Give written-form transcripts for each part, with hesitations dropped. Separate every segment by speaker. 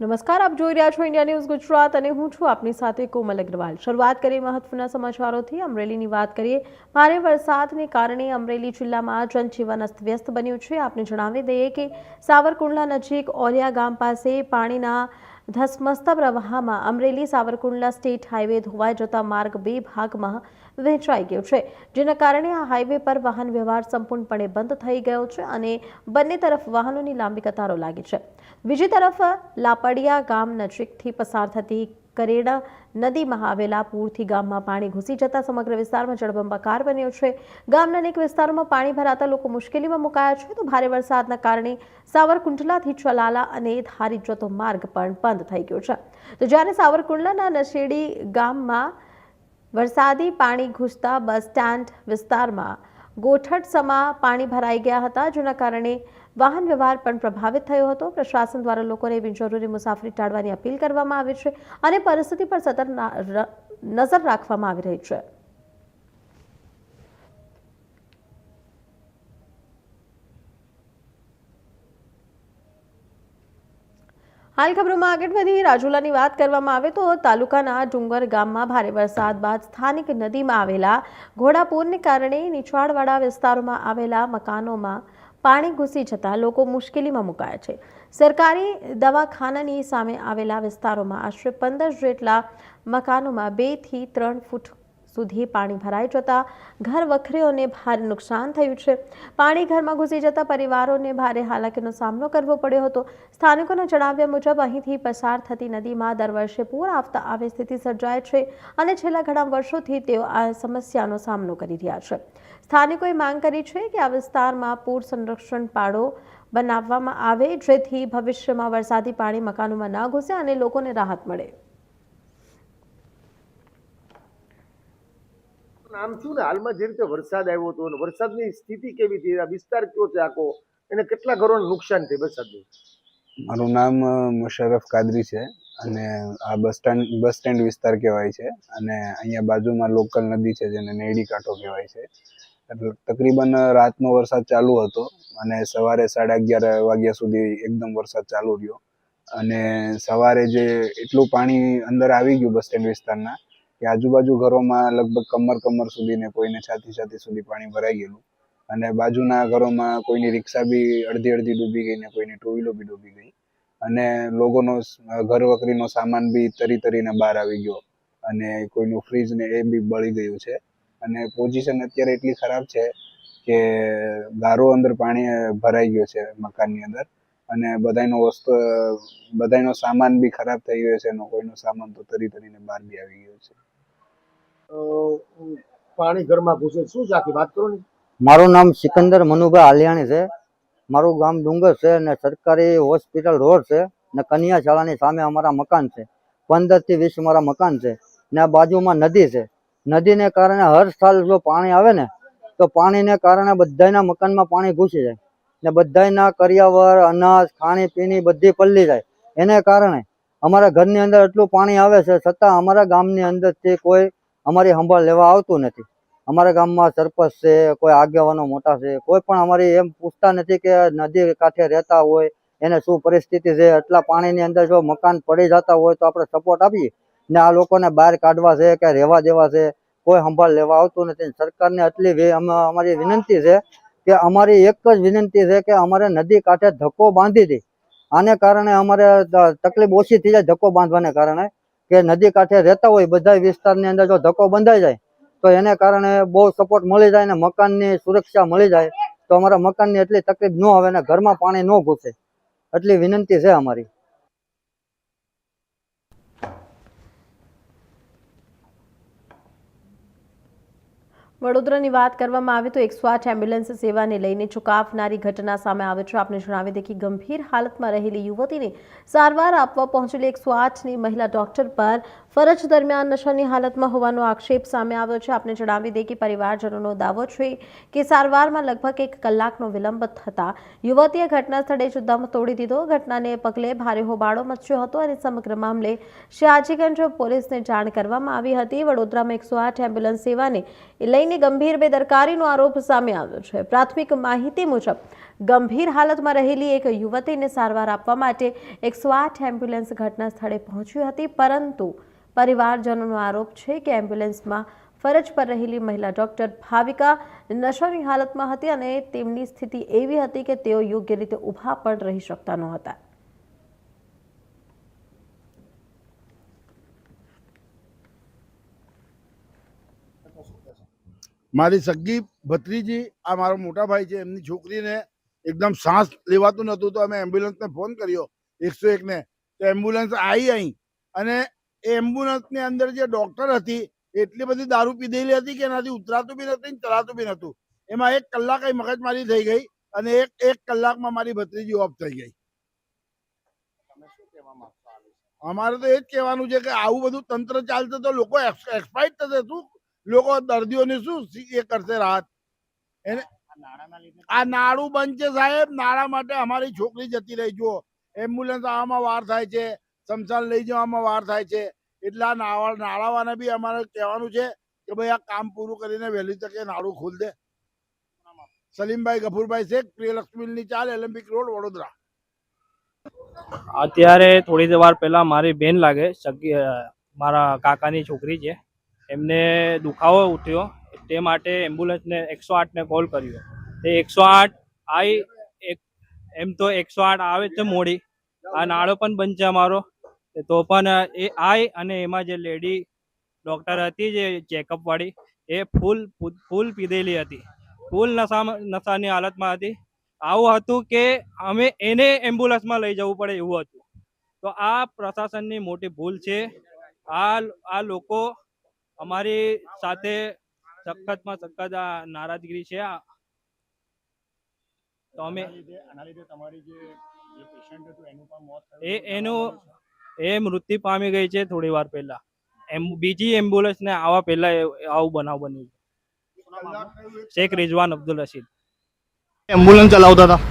Speaker 1: નમસ્કાર, આપ જોઈ રહ્યા છો ઇન્ડિયા ન્યૂઝ ગુજરાત અને હું છું આપની સાથે કોમલ અગ્રવાલ। શરૂઆત કરીએ મહત્વના સમાચારોથી। અમરેલીની વાત કરીએ। ભારે વરસાદને કારણે અમરેલી જિલ્લામાં જનજીવન અસ્તવ્યસ્ત બન્યું છે। આપને જણાવી દઈએ કે સાવરકુંડલા નજીક ઓલિયા ગામ પાસે પાણીના ધસમસતા પ્રવાહમાં અમરેલી સાવરકુંડલા સ્ટેટ હાઈવે ધોવાઈ જતા માર્ગ બે ભાગમાં વહેંચાઈ ગયો છે, જેના કારણે આ હાઈવે પર વાહન વ્યવહાર સંપૂર્ણપણે બંધ થઈ ગયો છે અને બંને તરફ વાહનોની લાંબી કતારો લાગી છે। બીજી તરફ લાપડિયા ગામ નજીકથી પસાર થતી કરેડા નદીમાં આવેલા પૂરથી ગામમાં પાણી ઘૂસી જતા સમગ્ર વિસ્તારમાં જળબંબાકાર બન્યો છે। ગામના અનેક વિસ્તારોમાં પાણી ભરાતા લોકો મુશ્કેલીમાં મુકાયા છે, તો ભારે વરસાદના કારણે સાવરકુંડલાથી ચલાલા અને ધારી જતો માર્ગ પણ બંધ થઈ ગયો છે। તો જ્યારે સાવરકુંડલાના નશેડી ગામમાં વરસાદી પાણી ઘૂસતા બસ સ્ટેન્ડ વિસ્તારમાં ગોઠણસમા પાણી ભરાઈ ગયા હતા, જેના કારણે વાહન વ્યવહાર પણ પ્રભાવિત થયો હતો। પ્રશાસન દ્વારા લોકોને બિનજરૂરી મુસાફરી ટાળવાની અપીલ કરવામાં આવી છે અને પરિસ્થિતિ પર સતત નજર રાખવામાં આવી રહી છે। હાલ ખબરોમાં આગળ વધી રાજુલાની વાત કરવામાં આવે તો તાલુકાના ડુંગર ગામમાં ભારે વરસાદ બાદ સ્થાનિક નદીમાં આવેલા ઘોડાપૂરને કારણે નીચાણવાળા વિસ્તારોમાં આવેલા મકાનોમાં પાણી ઘૂસી જતા લોકો મુશ્કેલીમાં મુકાયા છે। સરકારી દવાખાનાની સામે આવેલા વિસ્તારોમાં આશરે 15 જેટલા મકાનોમાં 2 થી 3 ફૂટ સુધી પાણી ભરાઈ જતા ઘર વખરીઓને ભારે નુકસાન થયું છે। પાણી ઘરમાં ઘૂસી જતા પરિવારોને ભારે હાલાકીનો સામનો કરવો પડ્યો હતો। સ્થાનિકોના જણાવ્યા મુજબ અહીંથી પસાર થતી નદીમાં દર વર્ષે પૂર આવતા આવી સ્થિતિ સર્જાય છે અને છેલ્લા ઘણા વર્ષોથી તેઓ આ સમસ્યાનો સામનો કરી રહ્યા છે। સ્થાનિકોએ માંગ કરી છે કે આ વિસ્તારમાં પૂર સંરક્ષણ પાડો બનાવવામાં આવે, જેથી ભવિષ્યમાં વરસાદી પાણી મકાનોમાં ન ઘૂસે અને લોકોને રાહત મળે।
Speaker 2: નામ શું ને હાલમાં જે રીતે વરસાદ આવ્યો હતો અને વરસાદની સ્થિતિ કેવી હતી, આ વિસ્તાર કયો છે આખો, એને કેટલા ઘરોને નુકસાન થયું વરસાદનું?
Speaker 3: મારું નામ મુશરફ કાદરી છે અને આ બસ સ્ટેન્ડ વિસ્તાર કહેવાય છે અને અહીંયા બાજુમાં લોકલ નદી છે જેને નેડી કાંઠો કહેવાય છે। એટલે તકરીબન રાતનો વરસાદ ચાલુ હતો અને સવારે 11:30 વાગ્યા સુધી એકદમ વરસાદ ચાલુ રહ્યો અને સવારે જે એટલું પાણી અંદર આવી ગયું બસ સ્ટેન્ડ વિસ્તારના કે આજુબાજુ ઘરોમાં લગભગ કમર સુધી ને કોઈને છાતી સુધી પાણી ભરાઈ ગયેલું અને બાજુના ઘરોમાં કોઈની રિક્ષા બી અડધી ડૂબી ગઈ ને કોઈની ટુ વ્હીલર બી ડૂબી ગઈ અને લોકોનો ઘર વખરીનો સામાન બી તરીને બહાર આવી ગયો અને કોઈનું ફ્રીજ ને એ બી બળી ગયું છે અને પોઝિશન અત્યારે એટલી ખરાબ છે કે ગારો અંદર પાણી ભરાઈ ગયો છે મકાનની અંદર અને બધાનો સામાન બી ખરાબ થઈ ગયો છે અને કોઈનો સામાન તો તરીને બહાર બી આવી ગયો છે।
Speaker 2: પાણી ઘરમાં ઘૂસે શું છે આખી વાત કરો ને।
Speaker 4: મારું નામ સિકંદર મનુભાઈ આલિયાણી છે। મારું ગામ ડુંગર છે અને સરકારી હોસ્પિટલ રોડ છે ને કન્યા શાળાની સામે અમારા મકાન છે। 15 થી 20 અમારા મકાન છે ને આ બાજુમાં નદી છે। નદીને કારણે હર સાલ જો પાણી આવે ને તો પાણીને કારણે બધાના મકાનમાં પાણી ઘૂસી જાય ને બધાના કરિયાવર, અનાજ, ખાણીપીણી બધી પલળી જાય। એને કારણે અમારા ઘરની અંદર એટલું પાણી આવે છે છતાં અમારા ગામની અંદરથી કોઈ અમારી સંભાળ લેવા આવતું નથી। અમારા ગામમાં સરપંચ છે, કોઈ આગેવાનો મોટા છે, કોઈ પણ અમારી એમ પૂછતા નથી કે નદી કાંઠે રહેતા હોય એને શું પરિસ્થિતિ છે। એટલા પાણીની અંદર જો મકાન પડી જતા હોય તો આપણે સપોર્ટ આપીએ ને આ લોકોને બહાર કાઢવા છે કે રહેવા દેવા છે, કોઈ સંભાળ લેવા આવતું નથી। સરકારને એટલી અમારી વિનંતી છે કે અમારી એક જ વિનંતી છે કે અમારે નદી કાંઠે ધક્કો બાંધી દે। આને કારણે અમારે તકલીફ ઓછી થઈ જાય ધક્કો બાંધવાને કારણે કે નદી કાંઠે રહેતા હોય બધા વિસ્તારની અંદર જો ધક્કો બંધાઈ જાય તો એને કારણે બહુ સપોર્ટ મળી જાય ને મકાનની સુરક્ષા મળી જાય તો અમારા મકાનની એટલી તકલીફ ન આવે ને ઘરમાં પાણી ન ઘૂસે, એટલી વિનંતી છે અમારી।
Speaker 1: વડોદરાની વાત કરવામાં આવે તો 108 એમ્બ્યુલન્સ સેવાને લઈને ચોંકાવનારી ઘટના સામે આવે છે। આપને જણાવી દઈએ કે ગંભીર હાલતમાં રહેલી યુવતીને સારવાર આપવા પહોંચેલી 108ની મહિલા ડોક્ટર પર ફરજ દરમિયાન નશાની હાલતમાં હોવાનો આક્ષેપ સામે આવ્યો છે। આપને જણાવી દઈએ કે પરિવારજનોનો દાવો છે કે સારવારમાં લગભગ 1 કલાકનો વિલંબ થતા યુવતીએ ઘટના સ્થળે જ દમ તોડી દીધો। ઘટનાને પગલે ભારે હોબાળો મચ્યો હતો અને સમગ્ર મામલે શિયાજીગંજ પોલીસને જાણ કરવામાં આવી હતી। વડોદરામાં 108 એમ્બ્યુલન્સ સેવાને લઈને ગંભીર બેદરકારીનો આરોપ સામે આવ્યો છે। પ્રાથમિક માહિતી મુજબ ગંભીર હાલતમાં રહેલી એક યુવતીને સારવાર આપવા માટે 108 એમ્બ્યુલન્સ ઘટના સ્થળે પહોંચી હતી, પરંતુ પરિવારજનોનો આરોપ છે કે એમ્બ્યુલન્સમાં ફરજ પર રહેલી મહિલા ડોક્ટર ભાવિકા નશાની હાલતમાં હતી અને તેમની સ્થિતિ એવી હતી કે તેઓ યોગ્ય રીતે ઊભા પણ રહી શકતા નહોતા।
Speaker 5: મારી સગી ભત્રીજી આ મારો મોટા ભાઈ છે, એમની છોકરીને એકદમ શ્વાસ લેવાતું નહોતું, તો અમે એમ્બ્યુલન્સને ફોન કર્યો 101 ને, તો એમ્બ્યુલન્સ આવી અહીં અને એ એમ્બ્યુલન્સની અંદર જે ડોક્ટર હતી એટલી બધી દારૂ પીધેલી હતી કે એનાથી ઉતરાતું બી નથી, ચલાતું બી નહોતું। એમાં 1 કલાક મગજમારી થઈ ગઈ અને એક કલાકમાં મારી ભત્રીજી ઓફ થઈ ગઈ। અમારે તો એ જ કહેવાનું છે કે આવું બધું તંત્ર ચાલશે તો લોકો એક્સપાયર થશે, શું લોકો દર્દીઓને શું એ કરશે રાહત? એને આ નાળું બંધ છે સાહેબ, નાળા માટે અમારી છોકરી જતી રહી। જુઓ, એમ્બ્યુલન્સ આવવામાં વાર થાય છે, શમશાન લઈ જવામાં વાર થાય છે, એટલે આ નાળાવાને બી અમારે કહેવાનું છે કે ભાઈ આ કામ પૂરું કરીને વહેલી તકે નાળું ખોલ દે। સલીમભાઈ ગફુરભાઈ શેખ, પ્રિયલક્ષ્મીની ચાલ, એલમ્પિક રોડ, વડોદરા।
Speaker 6: અત્યારે થોડી વાર પહેલા મારી બેન લાગે, મારા કાકાની છોકરી છે, એમને દુખાવો ઉઠ્યો, તે માટે એમ્બ્યુલન્સને 108 ને કોલ કર્યો। તે 108 આવી, એમ તો 108 આવે છે મોડી, આ નાળો પણ બંધ છે અમારો, તો પણ એ આવી અને એમાં જે લેડી ડૉક્ટર હતી જે ચેકઅપ વાળી, એ ફૂલ પીધેલી હતી, ફૂલ નશાની હાલતમાં હતી। આવું હતું કે અમે એને એમ્બ્યુલન્સમાં લઈ જવું પડે એવું હતું। તો આ પ્રશાસનની મોટી ભૂલ છે। આ લોકો અમારી સાથે સખતમાં સખત નારાજગી છે। તો અમે એ મૃત્યુ પામી ગઈ છે થોડી વાર પહેલા, બીજી એમ્બ્યુલન્સને આવવા પહેલા આવું બનાવ બન્યું છે। શેખ રિઝવાન અબ્દુલ રશીદ
Speaker 7: એમ્બ્યુલન્સ ચલાવતા હતા।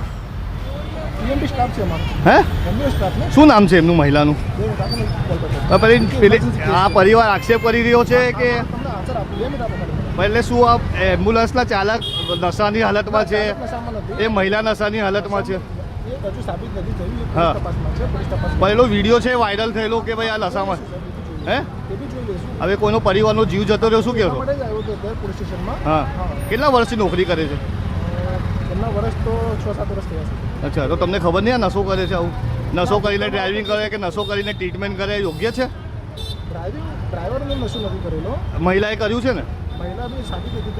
Speaker 7: હે, શું નામ છે એમનું મહિલાનું? આ પરિવાર આક્ષેપ કરી રહ્યો છે કે એટલે શું આ એમ્બ્યુલન્સના ચાલક નશાની હાલતમાં છે, એ મહિલા નશાની હાલતમાં છે? હા, પણ એનો વિડીયો છે વાયરલ થયેલો કે ભાઈ આ નશામાં, હે? હવે કોઈનો પરિવારનો જીવ જતો રહ્યો, શું કહેશો? હા, કેટલા વર્ષથી નોકરી કરે છે? અચ્છા, તો તમને ખબર નહીં આ નશો કરે છે? આવું નશો કરીને ડ્રાઇવિંગ કરે કે નશો કરીને ટ્રીટમેન્ટ કરે યોગ્ય છે? મહિલાએ કર્યું છે ને?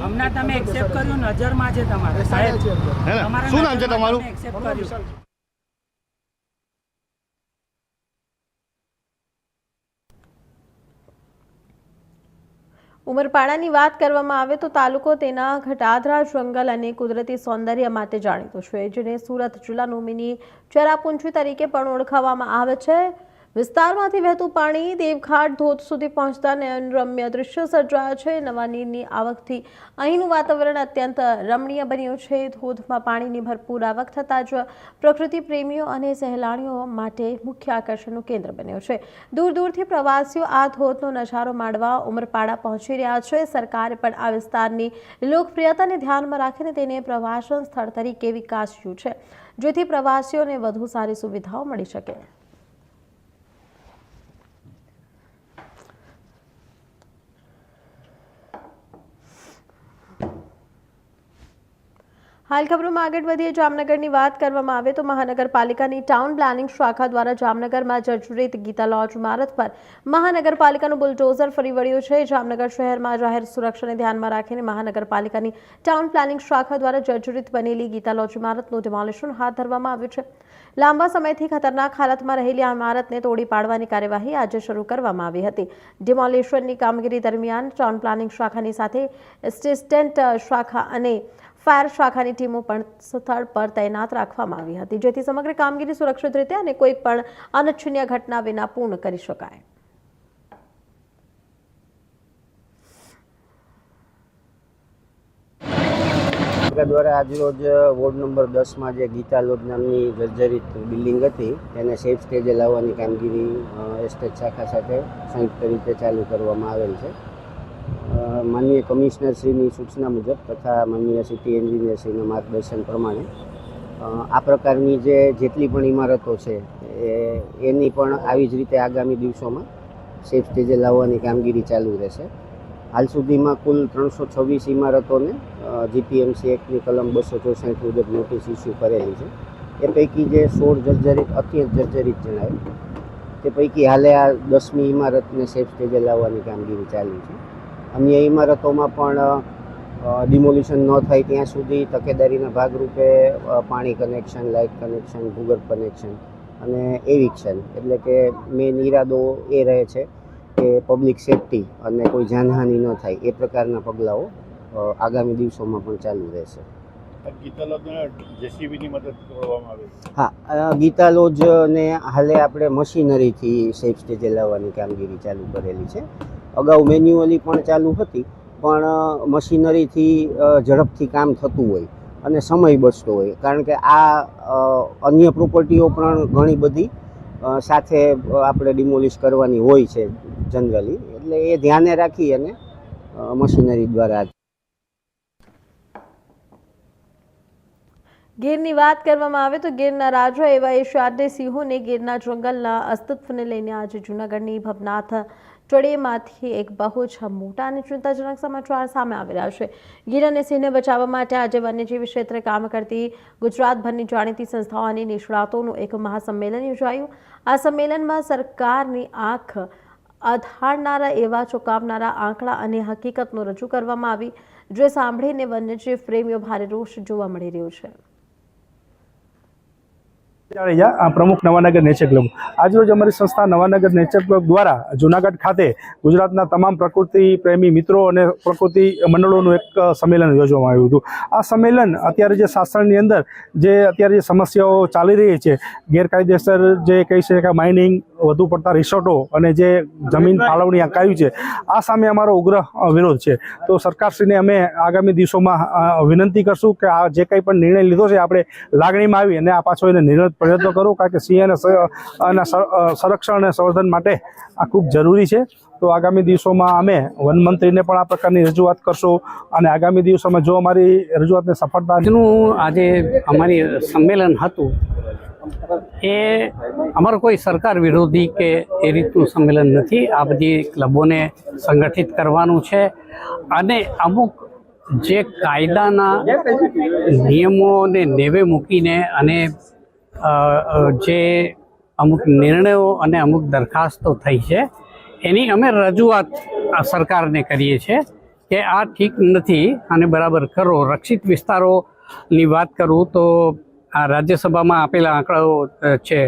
Speaker 8: હમણાં તમે એક્સેપ્ટ કર્યું, નજરમાં છે તમારે સાહેબ,
Speaker 7: હે ને? શું નામ છે તમારું?
Speaker 8: એક્સેપ્ટ કર્યું।
Speaker 1: ઉમરપાડાની વાત કરવામાં આવે તો તાલુકો તેના ઘટાદરા જંગલ અને કુદરતી સૌંદર્ય માટે જાણીતો છે, જેને સુરત જિલ્લાનું મિની ચેરાપુંજી તરીકે પણ ઓળખાવવામાં આવે છે। વિસ્તારમાંથી વહેતું પાણી દેવઘાટ ધોધ સુધી પહોંચતા નયનરમ્ય દૃશ્ય સર્જાયા છે। નવા નીરની આવકથી અહીંનું વાતાવરણ અત્યંત રમણીય બન્યું છે। ધોધમાં પાણીની ભરપૂર આવક થતાં જ પ્રકૃતિ પ્રેમીઓ અને સહેલાણીઓ માટે મુખ્ય આકર્ષણનું કેન્દ્ર બન્યો છે। દૂર દૂરથી પ્રવાસીઓ આ ધોધનો નજારો માણવા ઉમરપાડા પહોંચી રહ્યા છે। સરકારે પણ આ વિસ્તારની લોકપ્રિયતાને ધ્યાનમાં રાખીને તેને પ્રવાસન સ્થળ તરીકે વિકસાવ્યું છે, જેથી પ્રવાસીઓને વધુ સારી સુવિધાઓ મળી શકે। હાલ ખબરોમાં આગળ વધીએ। જામનગરની વાત કરવામાં આવે તો મહાનગરપાલિકાની ટાઉન પ્લાનિંગ શાખા દ્વારા જામનગરમાં જર્જરિત ગીતા લોજ ઇમારત પર મહાનગરપાલિકાનું બુલડોઝર ફરી વળ્યું છે। જામનગર શહેરમાં જાહેર સુરક્ષાને ધ્યાનમાં રાખીને મહાનગરપાલિકાની ટાઉન પ્લાનિંગ શાખા દ્વારા જર્જરિત બનેલી ગીતા લોજ ઇમારતનું ડિમોલિશન હાથ ધરવામાં આવ્યું છે। લાંબા સમયથી ખતરનાક હાલતમાં રહેલી આ ઇમારતને તોડી પાડવાની કાર્યવાહી આજે શરૂ કરવામાં આવી હતી। ડિમોલિશનની કામગીરી દરમિયાન ટાઉન પ્લાનિંગ શાખાની સાથે એસિસ્ટન્ટ શાખા અને ફાયર શાખાની ટીમો પણ સ્થળ પર તૈનાત રાખવામાં આવી હતી, જેથી સમગ્ર કામગીરી સુરક્ષિત રીતે અને કોઈ પણ અનિચ્છનીય ઘટના વિના પૂર્ણ કરી શકાય।
Speaker 9: નગરપાલિકા દ્વારા આજરોજ વોર્ડ નંબર 10માં જે ગીતા લોજ નામની જર્જરિત બિલ્ડિંગ હતી તેને સેફ સ્ટેજે લાવવાની કામગીરી એસ્ટેટ શાખા સાથે સંયુક્ત રીતે ચાલુ કરવામાં આવેલ છે. માનનીય કમિશનરશ્રીની સૂચના મુજબ તથા માનનીય સિટી એન્જિનિયરશ્રીના માર્ગદર્શન પ્રમાણે આ પ્રકારની જેટલી પણ ઇમારતો છે એની પણ આવી જ રીતે આગામી દિવસોમાં સેફ સ્ટેજે લાવવાની કામગીરી ચાલુ રહેશે. હાલ સુધીમાં કુલ 326 ઇમારતોને જીપીએમસી એક્ટની કલમ 264 મુજબ નોટિસ ઇસ્યુ કરેલી છે. એ પૈકી જે 16 જર્જરિત અત્યંત જર્જરિત જણાવે તે પૈકી હાલે આ 10મી ઇમારતને સેફ સ્ટેજે લાવવાની કામગીરી ચાલુ છે. અન્ય ઇમારતોમાં પણ ડિમોલિશન ન થાય ત્યાં સુધી તકેદારીના ભાગરૂપે પાણી કનેક્શન, લાઇટ કનેક્શન, ભૂગર્ભ કનેક્શન અને એવિક્શન એટલે કે મેઇન ઈરાદો એ રહે છે કે પબ્લિક સેફટી અને કોઈ જાનહાનિ ન થાય એ પ્રકારના પગલાઓ આગામી દિવસોમાં પણ ચાલુ રહેશે. હા, ગીતા લોજને હાલે આપણે મશીનરીથી સેફ સ્ટેજે લાવવાની કામગીરી ચાલુ કરેલી છે. અગાઉ મેન્યુઅલી પણ ચાલુ હતી, પણ મશીનરીથી ઝડપથી કામ થતું હોય અને સમય બચતો હોય, કારણ કે આ અન્ય પ્રોપર્ટીઓ પણ ઘણી બધી સાથે આપણે ડિમોલિશ કરવાની હોય છે જનરલી, એટલે એ ધ્યાને રાખી અને મશીનરી દ્વારા.
Speaker 1: ગીરની વાત કરવામાં આવે તો ગીરના રાજા એવા એશિયાડને સિંહોને ગીરના જંગલના અસ્તિત્વને લઈને આજે જૂનાગઢની ભવનાથ ચોડેમાંથી એક બહુ જ મોટા અને ચિંતાજનક સમાચાર સામે આવી રહ્યા છે. ગીર અને સિંહને બચાવવા માટે આજે વન્યજીવી ક્ષેત્રે કામ કરતી ગુજરાતભરની જાણીતી સંસ્થાઓ અને નિષ્ણાતોનું એક મહાસંમેલન યોજાયું. આ સંમેલનમાં સરકારની આંખ અધારનારા એવા ચોંકાવનારા આંકડા અને હકીકતનો રજૂ કરવામાં આવી, જે સાંભળીને વન્યજીવ પ્રેમીઓ ભારે રોષ જોવા મળી રહ્યો છે.
Speaker 10: પ્રમુખ નવાનગર નેચર ક્લબ. આજરોજ અમારી સંસ્થા નવાનગર નેચર ક્લબ દ્વારા જૂનાગઢ ખાતે ગુજરાતના તમામ પ્રકૃતિ પ્રેમી મિત્રો અને પ્રકૃતિ મંડળોનું એક સંમેલન યોજવામાં આવ્યું હતું. આ સંમેલન અત્યારે જે શાસનની અંદર જે અત્યારે જે સમસ્યાઓ ચાલી રહી છે, ગેરકાયદેસર જે કહી શકાય માઇનિંગ, વધુ પડતા રિસોર્ટો અને જે જમીન ફાળવણી કર્યું છે, આ સામે અમારો ઉગ્ર વિરોધ છે. તો સરકારશ્રીને અમે આગામી દિવસોમાં વિનંતી કરશું કે આ જે કંઈ પણ નિર્ણય લીધો છે આપણે લાગણીમાં આવી અને આ પાછો એને નિર્ણય પ્રયત્નો કરું, કારણ કે સિંહ અને સંરક્ષણ અને સંવર્ધન માટે આ ખૂબ જરૂરી છે. તો આગામી દિવસોમાં અમે વનમંત્રીને પણ આ પ્રકારની રજૂઆત કરશું અને આગામી દિવસોમાં જો અમારી રજૂઆતને સફળતા
Speaker 11: આજે અમારી સંમેલન હતું એ અમારું કોઈ સરકાર વિરોધી કે એ રીતનું સંમેલન નથી. આ બધી ક્લબોને સંગઠિત કરવાનું છે અને અમુક જે કાયદાના નિયમોને નેવે મૂકીને અને જે અમુક નિર્ણયો અને અમુક દરખાસ્તો થઈ છે એની અમે રજૂઆત સરકારને કરીએ છીએ કે આ ઠીક નથી અને બરાબર કરો. રક્ષિત વિસ્તારોની વાત કરું તો આ રાજ્યસભામાં આપેલા આંકડાઓ છે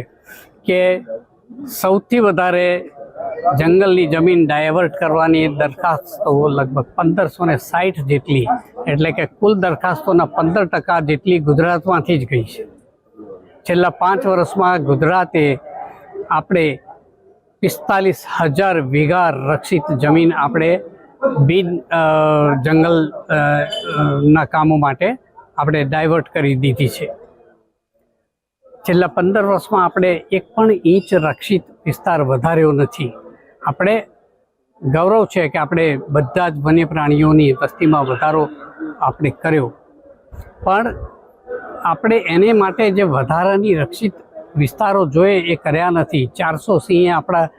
Speaker 11: કે સૌથી વધારે જંગલની જમીન ડાયવર્ટ કરવાની દરખાસ્તો લગભગ 1560 જેટલી, એટલે કે કુલ દરખાસ્તોના 15% જેટલી ગુજરાતમાંથી જ ગઈ છે. છેલ્લા 5 વર્ષમાં ગુજરાતે આપણે 45,000 વીઘા રક્ષિત જમીન આપણે બિન જંગલ ના કામો માટે આપણે ડાયવર્ટ કરી દીધી છે. છેલ્લા 15 વર્ષમાં આપણે 1 પણ ઇંચ રક્ષિત વિસ્તાર વધાર્યો નથી. આપણે ગૌરવ છે કે આપણે બધા જ વન્ય પ્રાણીઓની વસ્તીમાં વધારો આપણે કર્યો, પણ આપણે એને માટે જે વધારાની રક્ષિત વિસ્તારો જોઈએ એ કર્યા નથી. 400 સિંહ આપણા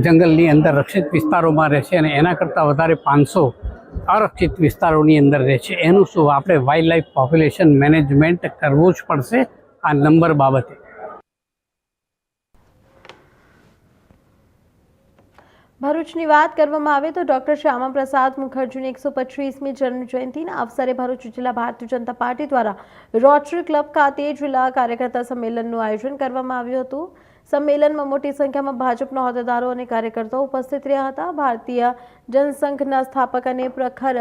Speaker 11: જંગલની અંદર રક્ષિત વિસ્તારોમાં રહે છે અને એના કરતાં વધારે 500 અરક્ષિત વિસ્તારોની અંદર રહે છે. એનું શું? આપણે વાઇલ્ડ લાઈફ પોપ્યુલેશન મેનેજમેન્ટ કરવું જ પડશે આ નંબર બાબતે.
Speaker 1: ભરૂચની વાત કરવામાં આવે તો ડોક્ટર શ્યામાપ્રસાદ મુખર્જીની 125મી જન્મ જયંતિના અવસરે ભરૂચ જિલ્લા ભારતીય જનતા પાર્ટી દ્વારા રોટરી ક્લબ ખાતે જિલ્લા કાર્યકર્તા સંમેલનનું આયોજન કરવામાં આવ્યું હતું. સંમેલનમાં મોટી સંખ્યામાં ભાજપના હોદ્દેદારો અને કાર્યકર્તાઓ ઉપસ્થિત રહ્યા હતા. ભારતીય જનસંઘના સ્થાપક અને પ્રખર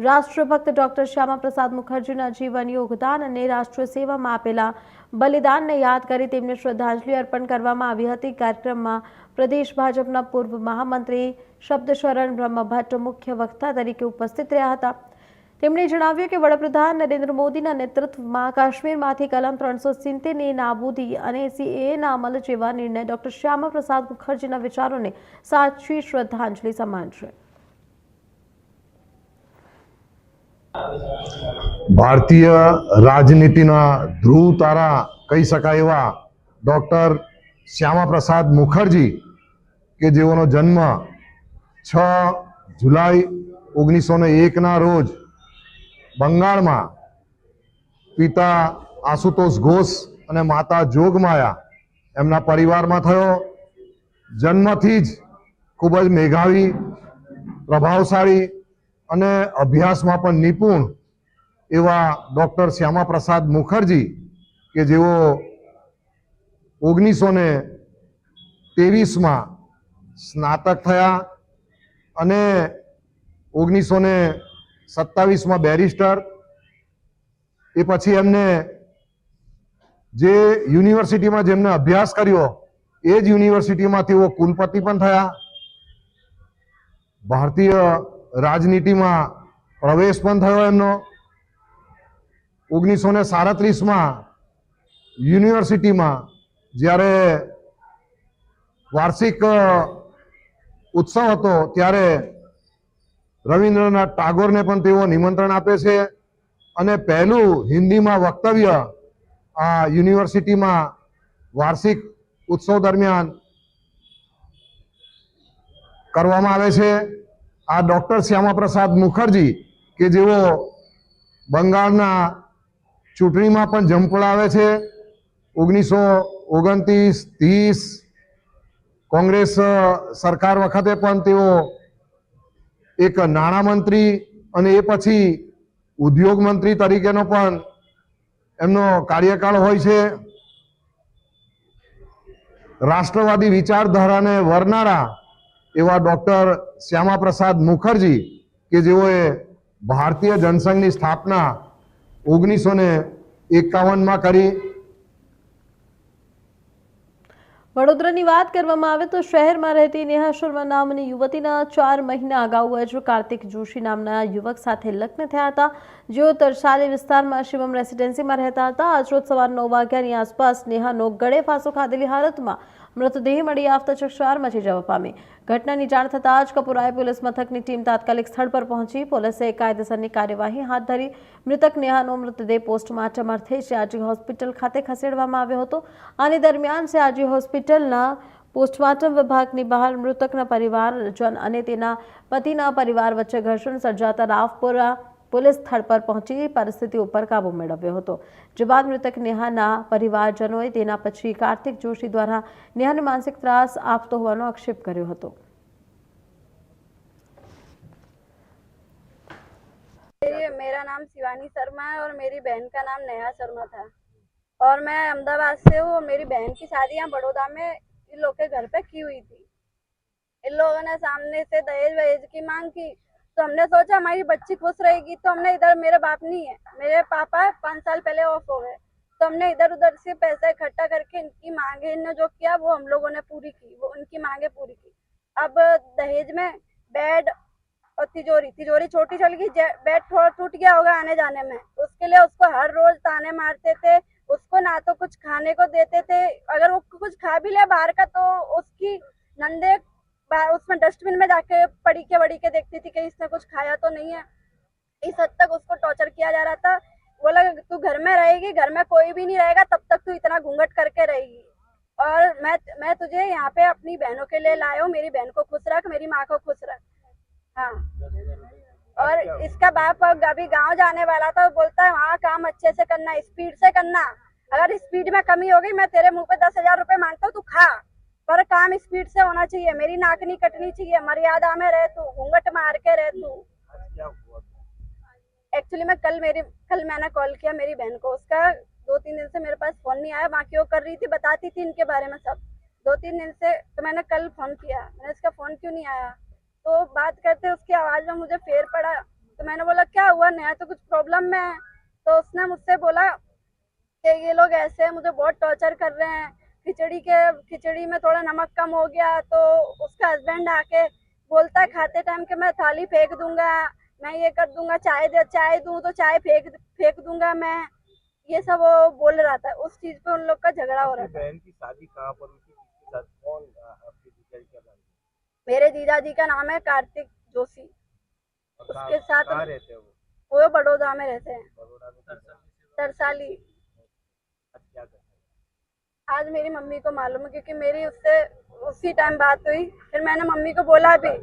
Speaker 1: રાષ્ટ્રભક્ત ડોક્ટર શ્યામાપ્રસાદ મુખર્જીના જીવન, યોગદાન અને રાષ્ટ્રીય સેવામાં આપેલા બલિદાનને યાદ કરી તેમને શ્રદ્ધાંજલિ અર્પણ કરવામાં આવી હતી. કાર્યક્રમમાં પ્રદેશ ભાજપના પૂર્વ મહામંત્રી શબ્દશરણ બ્રહ્મભટ્ટ મુખ્ય વક્તા તરીકે ઉપસ્થિત રહ્યા હતા. તેમણે જણાવ્યું કે વડાપ્રધાન નરેન્દ્ર મોદીના નેતૃત્વમાં કાશ્મીરમાંથી કલમ 370ની નાબૂદી અને CAAના અમલ જેવા નિર્ણય ડોક્ટર શ્યામા પ્રસાદ મુખર્જીના વિચારોને સાચી શ્રદ્ધાંજલિ સમાન છે.
Speaker 12: ભારતીય રાજનીતિના ધ્રુવ તારા કહી શકાય એવા ડૉક્ટર શ્યામા પ્રસાદ મુખર્જી કે જેઓનો જન્મ 6 જુલાઈ 1901ના રોજ બંગાળમાં પિતા આશુતોષ ઘોષ અને માતા જોગમાયા એમના પરિવારમાં થયો. જન્મથી જ ખૂબ જ મેધાવી, પ્રભાવશાળી અને અભ્યાસમાં પણ નિપુણ એવા ડૉક્ટર શ્યામા પ્રસાદ મુખર્જી કે જેઓ 1923માં સ્નાતક થયા અને 1927માં બેરિસ્ટર. એ પછી એમને જે યુનિવર્સિટીમાં જેમને અભ્યાસ કર્યો એ જ યુનિવર્સિટીમાં તેઓ કુલપતિ પણ થયા. ભારતીય રાજનીતિમાં પ્રવેશ પણ થયો એમનો. 1937માં યુનિવર્સિટીમાં જ્યારે વાર્ષિક ઉત્સવ હતો ત્યારે રવિન્દ્રનાથ ટાગોરને પણ તેઓ નિમંત્રણ આપે છે અને પહેલું હિન્દીમાં વક્તવ્ય આ યુનિવર્સિટીમાં વાર્ષિક ઉત્સવ દરમિયાન કરવામાં આવે છે. આ ડૉક્ટર શ્યામા પ્રસાદ મુખર્જી કે જેઓ બંગાળના ચૂંટણીમાં પણ ઝંપલાવે છે. 1929-30 કોંગ્રેસ સરકાર વખતે પણ તેઓ એક નાણામંત્રી અને એ પછી ઉદ્યોગ મંત્રી તરીકેનો પણ એમનો કાર્યકાળ હોય છે. રાષ્ટ્રવાદી વિચારધારાને વરનારા એવા ડૉક્ટર શ્યામા પ્રસાદ મુખર્જી કે જેઓએ ભારતીય જનસંઘની સ્થાપના 1951માં કરી.
Speaker 1: વડોદરાની વાત કરવામાં આવે તો શહેરમાં રહેતી નેહા શર્મા નામની યુવતીના 4 મહિના અગાઉ જ કાર્તિક જોશી નામના યુવક સાથે લગ્ન થયા હતા, જેઓ તરસાલી વિસ્તારમાં શિવમ રેસિડેન્સીમાં રહેતા હતા. આજરોજ સવાર 9 વાગ્યાની આસપાસ નેહાનો ગળે ફાંસો ખાધેલી હાલતમાં મૃતદેહ મળી આવતા ચકચાર મચી જવા પામી. ઘટનાની જાણ થતાં જ કપુરાઈ પોલીસ મથકની ટીમ તાત્કાલિક સ્થળ પર પહોંચી પોલીસે કાયદેસરની કાર્યવાહી હાથ ધરી. મૃતક નેહાનો મૃતદેહ પોસ્ટમોર્ટમ અર્થે શ્યાજી હોસ્પિટલ ખાતે ખસેડવામાં આવ્યો હતો. આની દરમિયાન શ્યાજી હોસ્પિટલના પોસ્ટમોર્ટમ વિભાગની બહાર મૃતકના પરિવારજન અને તેના પતિના પરિવાર વચ્ચે ઘર્ષણ સર્જાતા રાવપુરા પોલીસ સ્થળ પર પહોંચી પરિસ્થિતિ ઉપર કાબુ મેળવ્યો હતો. જે બાદ મૃતક નેહાના પરિવારજનોએ તેના પછી કાર્તિક જોશી દ્વારા નેહાને માનસિક ત્રાસ આપતો હોવાનો આક્ષેપ કર્યો હતો.
Speaker 13: मेरा नाम शिवानी शर्मा है और मेरी बहन का नाम नेहा शर्मा था और मैं अहमदाबाद से हूँ. मेरी बहन की शादी यहाँ बड़ौदा में इन लोग के घर पे की हुई थी. इन लोगों ने सामने से दहेज वहेज की मांग की तो हमने सोचा हमारी बच्ची खुश रहेगी तो हमने इधर, मेरे बाप नहीं है, मेरे पापा 5 साल पहले ऑफ हो गए, तो हमने इधर उधर से पैसा इकट्ठा करके इनकी मांगे इन्होंने जो किया वो हम लोगों ने पूरी की, वो उनकी मांगे पूरी की. अब दहेज में बेड और तिजोरी छोटी चल गई, बेड थोड़ा टूट गया होगा आने जाने में, उसके लिए उसको हर रोज ताने मारते थे. उसको ना तो कुछ खाने को देते थे, अगर वो कुछ खा भी ले बाहर का तो उसकी नंदे उसमें डस्टबिन में जाके पड़ी के देखती थी कि इसने कुछ खाया तो नहीं है. इस हद तक उसको टॉर्चर किया जा रहा था. बोला तू घर में रहेगी, घर में कोई भी नहीं रहेगा तब तक तू इतना घूंघट करके रहेगी और मैं तुझे यहाँ पे अपनी बहनों के लिए लाया हूँ. मेरी बहन को खुश रख, मेरी माँ को खुश रख. हाँ, और इसका बाप अभी गांव जाने वाला था, बोलता है वहाँ काम अच्छे से करना, स्पीड से करना. अगर स्पीड में कमी हो गई मैं तेरे मुंह पे 10,000 रुपए मांगता हूँ, तू खा, पर काम स्पीड से होना चाहिए. मेरी नाक नहीं कटनी चाहिए, मर्यादा में रह तू, घूंघट मार के रह तू. एक्चुअली कल मैंने कॉल किया मेरी बहन को, उसका 2-3 दिन से मेरे पास फोन नहीं आया. बाकी वो कर रही थी, बताती थी इनके बारे में सब. 2-3 दिन से तो मैंने कल फोन किया, मैंने इसका फोन क्यों नहीं आया, तो बात करते उसकी आवाज में मुझे फेर पड़ा. तो मैंने बोला क्या हुआ, नया तो कुछ प्रॉब्लम में है. तो उसने मुझसे बोला कि ये लोग ऐसे मुझे बहुत टॉर्चर कर रहे हैं, खिचड़ी में थोड़ा नमक कम हो गया तो उसका हस्बैंड आके बोलता है खाते टाइम के मैं थाली फेंक दूंगा, मैं ये कर दूंगा, चाय दूं तो चाय फेंक दूंगा मैं, ये सब वो बोल रहा था। उस चीज पे उन लोग का झगड़ा हो रहा था।
Speaker 2: बहन की शादी कहाँ पर हुई थी, किसके साथ, कौन आपके जीजा जी का नाम है?
Speaker 13: मेरे जीजा जी का नाम है कार्तिक जोशी।
Speaker 2: और
Speaker 13: उसके साथ
Speaker 2: कहाँ रहते हैं वो?
Speaker 13: वो बड़ौदा में रहते हैं,
Speaker 2: बड़ौदा में।
Speaker 13: तरसाली।
Speaker 2: आज क्या करते हैं?
Speaker 13: आज मेरी मम्मी को मालूम है, क्योंकि मेरी उससे उसी टाइम बात हुई। फिर मैंने मम्मी को बोला भी,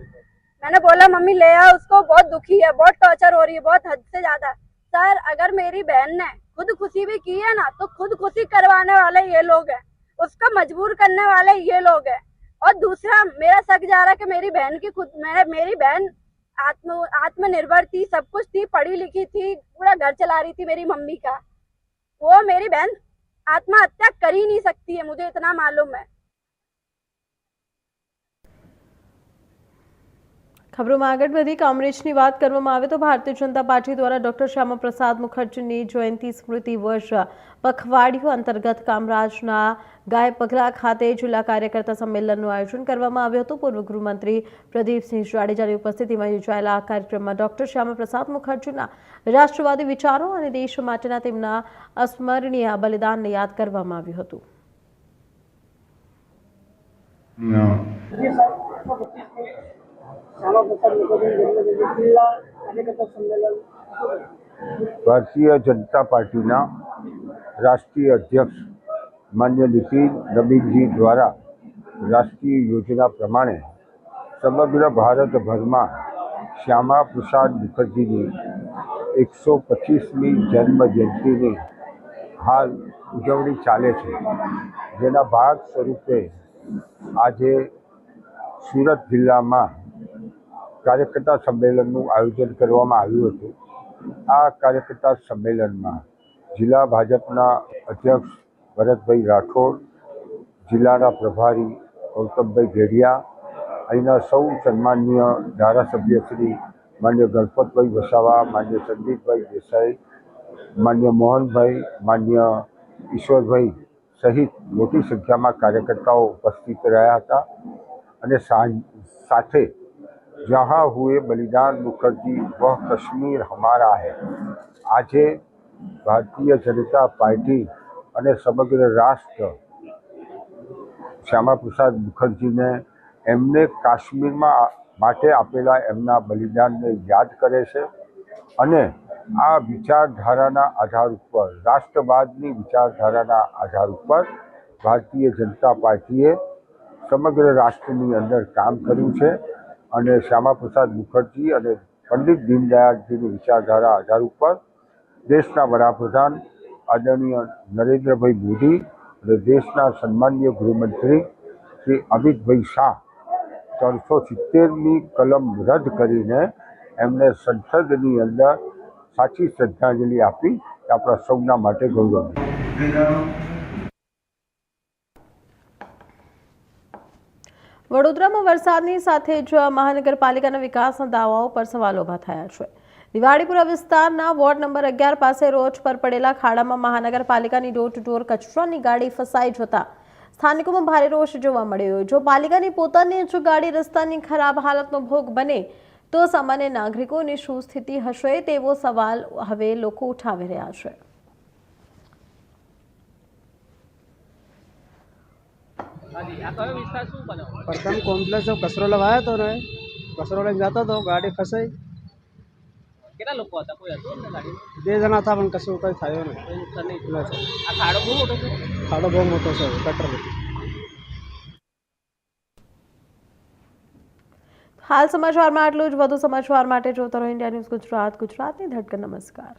Speaker 13: मैंने बोला मम्मी ले आओ उसको, बहुत दुखी है, बहुत टॉर्चर हो रही है, बहुत हद से ज्यादा। सर अगर मेरी बहन ने खुदकुशी भी की है ना, तो खुदकुशी करवाने वाले ये लोग हैं, उसका मजबूर करने वाले ये लोग हैं। और दूसरा मेरा शक जा रहा है कि मेरी बहन की मेरी बहन आत्मनिर्भर थी, सब कुछ थी, पढ़ी लिखी थी, पूरा घर चला रही थी मेरी मम्मी का। वो मेरी बहन आत्महत्या कर ही नहीं सकती है, मुझे इतना मालूम है।
Speaker 1: ખબરોમાં આગળ વધી કામરેજની વાત કરવામાં આવે તો ભારતીય જનતા પાર્ટી દ્વારા ડોક્ટર શ્યામાપ્રસાદ મુખર્જીની જયંતિ સ્મૃતિ વર્ષ પખવાડિયું અંતર્ગત કામરાજના ગાય પગલા ખાતે જિલ્લા કાર્યકર્તા સંમેલનનું આયોજન કરવામાં આવ્યું હતું। પૂર્વ ગૃહમંત્રી પ્રદીપસિંહ જાડેજાની ઉપસ્થિતિમાં યોજાયેલા આ કાર્યક્રમમાં ડોક્ટર શ્યામાપ્રસાદ મુખર્જીના રાષ્ટ્રવાદી વિચારો અને દેશ માટેના તેમના અસ્મરણીય બલિદાનને યાદ કરવામાં આવ્યું હતું।
Speaker 14: ભારતીય જનતા પાર્ટીના રાષ્ટ્રીય અધ્યક્ષ માન્ય નીતિન નબીનજી દ્વારા રાષ્ટ્રીય યોજના પ્રમાણે સમગ્ર ભારતભરમાં શ્યામા પ્રસાદ મુખર્જીની 125મી જન્મ જયંતિની હાલ ઉજવણી ચાલે છે, જેના ભાગ સ્વરૂપે આજે સુરત જિલ્લામાં કાર્યકર્તા સંમેલનનું આયોજન કરવામાં આવ્યું હતું। આ કાર્યકર્તા સંમેલનમાં જિલ્લા ભાજપના અધ્યક્ષ ભરતભાઈ રાઠોડ, જિલ્લાના પ્રભારી ગૌતમભાઈ ગેડિયા, અહીંના સૌ સન્માનીય ધારાસભ્યશ્રી માન્ય ગણપતભાઈ વસાવા, માન્ય સંદીપભાઈ દેસાઈ, માન્ય મોહનભાઈ, માન્ય ઈશ્વરભાઈ સહિત મોટી સંખ્યામાં કાર્યકર્તાઓ ઉપસ્થિત રહ્યા હતા। અને સાથે जहाँ हुए बलिदान मुखर्जी वह कश्मीर हमारा है। आजे भारतीय जनता पार्टी અને સમગ્ર રાષ્ટ્ર શ્યામાપ્રસાદ મુખર્જીને એમને કાશ્મીરમાં માટે આપેલા એમના બલિદાનને યાદ કરે છે અને આ વિચારધારાના આધાર ઉપર, રાષ્ટ્રવાદની વિચારધારાના આધાર ઉપર ભારતીય જનતા પાર્ટીએ સમગ્ર રાષ્ટ્રની અંદર કામ કર્યું છે અને શ્યામાપ્રસાદ મુખર્જી અને પંડિત દીનદયાળજીની વિચારધારા આધાર ઉપર દેશના વડાપ્રધાન આદરણીય નરેન્દ્રભાઈ મોદી અને દેશના સન્માનીય ગૃહમંત્રી શ્રી અમિતભાઈ શાહ 370મી કલમ રદ કરીને એમને સંસદની અંદર સાચી શ્રદ્ધાંજલિ આપી એ આપણા સૌના માટે ગૌરવની।
Speaker 1: વડોદરામાં વરસાદની સાથે જ મહાનગરપાલિકાના વિકાસના દાવાઓ પર સવાલો ઊભા થયા છે। દિવાળીપુરા વિસ્તારના વોર્ડ નંબર 11 પાસે રોડ પર પડેલા ખાડામાં મહાનગરપાલિકાની ડોર ટુ ડોર કચરાની ગાડી ફસાઈ જતા સ્થાનિકોમાં ભારે રોષ જોવા મળ્યો। જો પાલિકાની પોતાની જ ગાડી રસ્તાની ખરાબ હાલતનો ભોગ બને તો સામાન્ય નાગરિકોની શું સ્થિતિ હશે તેવો સવાલ હવે લોકો ઉઠાવી રહ્યા છે।
Speaker 9: प्रथम कॉम्प्लेक्स जब कचरो लगाया तो ने कचरो लेके जाता तो गाड़ी फसाई।
Speaker 6: કેટલા લોકો હતા? કોઈ હતું અંદર ગાડીમાં?
Speaker 9: 2 જણા હતા પણ કશું કઈ થયો નહીં।
Speaker 6: કોઈ નુકસાન નહીં થયું? આ ખાડો બહુ મોટો છે?
Speaker 9: ખાડો બહુ મોટો છે, ગટર નથી।
Speaker 1: હાલ સમાચારમાં આટલું જ। વધુ સમાચાર માટે જોતા રહો ઇન્ડિયા ન્યૂઝ ગુજરાત, ગુજરાતની ધડકન। નમસ્કાર।